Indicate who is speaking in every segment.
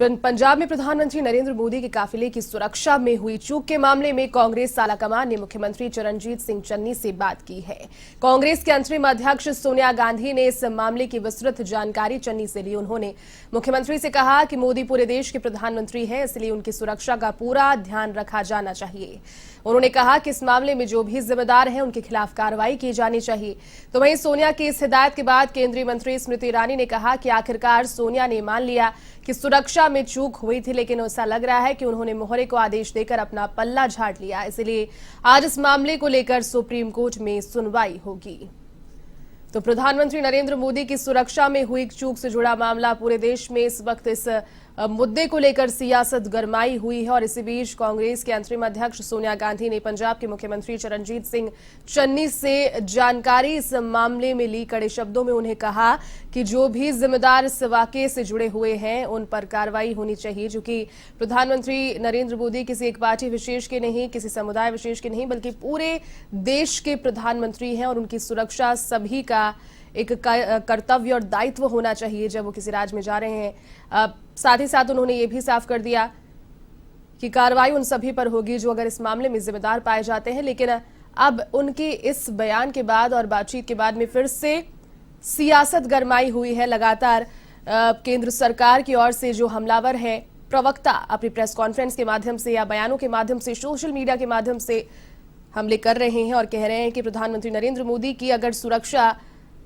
Speaker 1: पंजाब में प्रधानमंत्री नरेंद्र मोदी के काफिले की सुरक्षा में हुई चूक के मामले में कांग्रेस आलाकमान ने मुख्यमंत्री चरणजीत सिंह चन्नी से बात की है। कांग्रेस के अंतरिम अध्यक्ष सोनिया गांधी ने इस मामले की विस्तृत जानकारी चन्नी से ली। उन्होंने मुख्यमंत्री से कहा कि मोदी पूरे देश के प्रधानमंत्री हैं, इसलिए उनकी सुरक्षा का पूरा ध्यान रखा जाना चाहिए। उन्होंने कहा कि इस मामले में जो भी जिम्मेदार हैं उनके खिलाफ कार्रवाई की जानी चाहिए। तो वहीं सोनिया की इस हिदायत के बाद केंद्रीय मंत्री स्मृति ईरानी ने कहा कि आखिरकार सोनिया ने मान लिया कि सुरक्षा में चूक हुई थी, लेकिन ऐसा लग रहा है कि उन्होंने मोहरे को आदेश देकर अपना पल्ला झाड़ लिया। इसलिए आज इस मामले को लेकर सुप्रीम कोर्ट में सुनवाई होगी। तो प्रधानमंत्री नरेंद्र मोदी की सुरक्षा में हुई चूक से जुड़ा मामला पूरे देश में इस वक्त इस मुद्दे को लेकर सियासत गरमाई हुई है। और इसी बीच कांग्रेस के अंतरिम अध्यक्ष सोनिया गांधी ने पंजाब के मुख्यमंत्री चरणजीत सिंह चन्नी से जानकारी इस मामले में ली। कड़े शब्दों में उन्हें कहा कि जो भी जिम्मेदार इस वाकये से जुड़े हुए हैं उन पर कार्रवाई होनी चाहिए, क्योंकि प्रधानमंत्री नरेंद्र मोदी किसी एक पार्टी विशेष के नहीं, किसी समुदाय विशेष के नहीं, बल्कि पूरे देश के प्रधानमंत्री हैं और उनकी सुरक्षा सभी का एक कर्तव्य और दायित्व होना चाहिए जब वो किसी राज्य में जा रहे हैं। साथ ही साथ उन्होंने ये भी साफ कर दिया कि कार्रवाई उन सभी पर होगी जो अगर इस मामले में जिम्मेदार पाए जाते हैं। लेकिन अब उनके इस बयान के बाद और बातचीत के बाद में फिर से सियासत गरमाई हुई है। लगातार केंद्र सरकार की ओर से जो हमलावर है प्रवक्ता अपनी प्रेस कॉन्फ्रेंस के माध्यम से या बयानों के माध्यम से, सोशल मीडिया के माध्यम से हमले कर रहे हैं और कह रहे हैं कि प्रधानमंत्री नरेंद्र मोदी की अगर सुरक्षा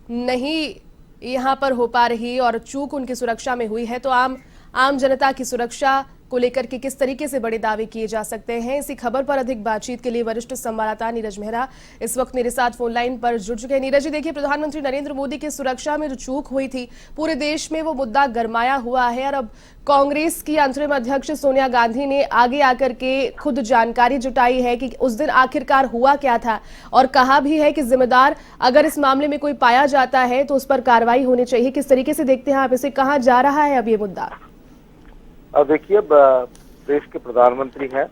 Speaker 1: नहीं यहां पर हो पा रही और चूक उनकी सुरक्षा में हुई है तो आम जनता की सुरक्षा को लेकर के किस तरीके से बड़े दावे किए जा सकते हैं। इसी खबर पर अधिक बातचीत के लिए वरिष्ठ संवाददाता नीरज मेहरा इस वक्त मेरे साथ फोन लाइन पर जुड़ चुके हैं। नीरज जी, देखिए, प्रधानमंत्री नरेंद्र मोदी की सुरक्षा में जो चूक हुई थी पूरे देश में वो मुद्दा गरमाया हुआ है और अब कांग्रेस की अंतरिम अध्यक्ष सोनिया गांधी ने आगे आकर के खुद जानकारी जुटाई है कि उस दिन आखिरकार हुआ क्या था और कहा भी है कि जिम्मेदार अगर इस मामले में कोई पाया जाता है तो उस पर कार्रवाई होनी चाहिए। किस तरीके से देखते हैं आप इसे, कहाँ जा रहा है अब ये मुद्दा?
Speaker 2: देखिए, देश के प्रधानमंत्री हैं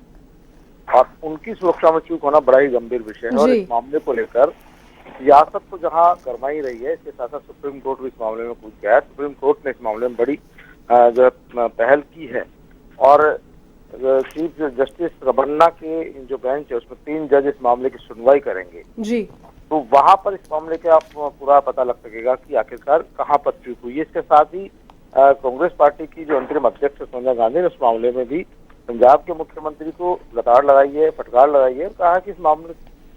Speaker 2: और उनकी सुरक्षा में चूक होना बड़ा ही गंभीर विषय है और इस मामले को लेकर सियासत तो जहां गरमाई रही है, इसके साथ साथ सुप्रीम कोर्ट भी इस मामले में कूद गया है। सुप्रीम कोर्ट ने इस मामले में बड़ी जो पहल की है और चीफ जस्टिस रमन्ना के जो बेंच है उसमें 3 जज इस मामले की सुनवाई करेंगे जी। तो वहां पर इस मामले का पूरा पता लग सकेगा कि आखिरकार कहाँ पर चूक हुई है। इसके साथ ही कांग्रेस पार्टी की जो अंतरिम अध्यक्ष सोनिया गांधी ने उस मामले में भी पंजाब के मुख्यमंत्री को लताड़ लगाई है, फटकार लगाई है और कहा कि इस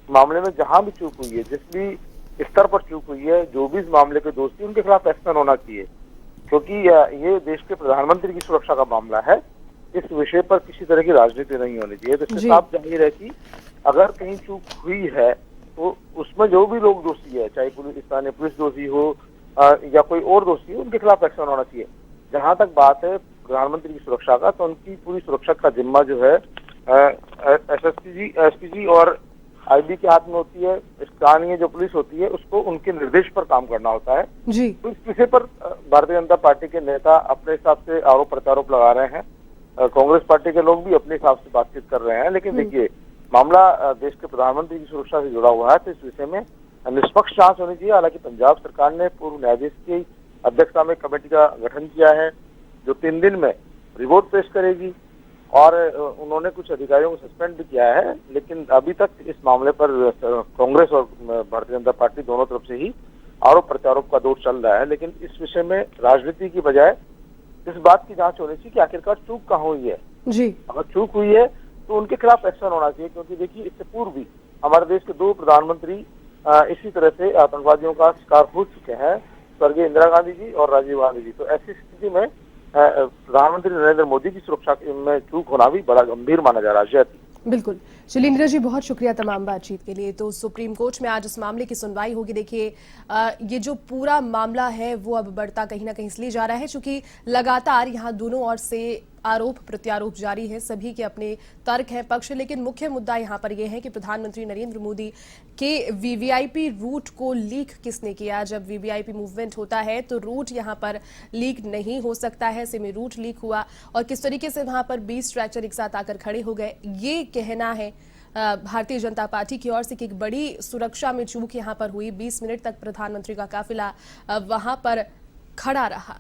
Speaker 2: मामले में जहां भी चूक हुई है, जिस भी स्तर पर चूक हुई है, जो भी इस मामले के दोषी उनके खिलाफ एक्शन होना चाहिए, क्योंकि ये देश के प्रधानमंत्री की सुरक्षा का मामला है। इस विषय पर किसी तरह की राजनीति नहीं होनी चाहिए। तो इससे साफ जाहिर है कि अगर कहीं चूक हुई है तो उसमें जो भी लोग दोषी है, चाहे स्थानीय पुलिस दोषी हो या कोई और दोषी हो, उनके खिलाफ एक्शन होना चाहिए। जहां तक बात है प्रधानमंत्री की सुरक्षा का, तो उनकी पूरी सुरक्षा का जिम्मा जो है एसपीजी और आईबी के हाथ में होती है। स्थानीय जो पुलिस होती है उसको उनके निर्देश पर काम करना होता है जी। तो इस विषय पर भारतीय जनता पार्टी के नेता अपने हिसाब से आरोप प्रत्यारोप लगा रहे हैं, कांग्रेस पार्टी के लोग भी अपने हिसाब से बातचीत कर रहे हैं। लेकिन देखिए, मामला देश के प्रधानमंत्री की सुरक्षा से जुड़ा हुआ है तो इस विषय में निष्पक्ष जांच होनी चाहिए। हालांकि पंजाब सरकार ने पूर्व न्यायाधीश की अध्यक्षता में कमेटी का गठन किया है जो 3 दिन में रिपोर्ट पेश करेगी और उन्होंने कुछ अधिकारियों को सस्पेंड भी किया है। लेकिन अभी तक इस मामले पर कांग्रेस और भारतीय जनता पार्टी दोनों तरफ से ही आरोप प्रत्यारोप का दौर चल रहा है। लेकिन इस विषय में राजनीति की बजाय इस बात की जांच होनी चाहिए कि आखिरकार चूक कहाँ हुई है जी। अगर चूक हुई है तो उनके खिलाफ एक्शन होना चाहिए, क्योंकि देखिए, इससे पूर्व भी हमारे देश के 2 प्रधानमंत्री इसी तरह से आतंकवादियों का शिकार हो चुके हैं, स्वर्गीय इंदिरा गांधी जी और राजीव गांधी जी। तो ऐसी स्थिति में प्रधानमंत्री नरेंद्र मोदी की सुरक्षा में चूक होना भी बड़ा गंभीर माना जा रहा है।
Speaker 1: बिल्कुल। चलिए नीरज जी, बहुत शुक्रिया तमाम बातचीत के लिए। तो सुप्रीम कोर्ट में आज इस मामले की सुनवाई होगी। देखिए, ये जो पूरा मामला है वो अब बढ़ता कहीं ना कहीं इसलिए जा रहा है क्योंकि लगातार यहाँ दोनों ओर से आरोप प्रत्यारोप जारी है, सभी के अपने तर्क हैं, पक्ष। लेकिन मुख्य मुद्दा यहाँ पर यह है कि प्रधानमंत्री नरेंद्र मोदी के वीवीआईपी रूट को लीक किसने किया। जब वीवीआईपी मूवमेंट होता है तो रूट यहाँ पर लीक नहीं हो सकता है, सेमी रूट लीक हुआ और किस तरीके से वहां पर 20 ट्रैक्टर एक साथ आकर खड़े हो गए, ये कहना है भारतीय जनता पार्टी की ओर से कि एक बड़ी सुरक्षा में चूक यहां पर हुई। 20 मिनट तक प्रधानमंत्री का काफिला वहां पर खड़ा रहा।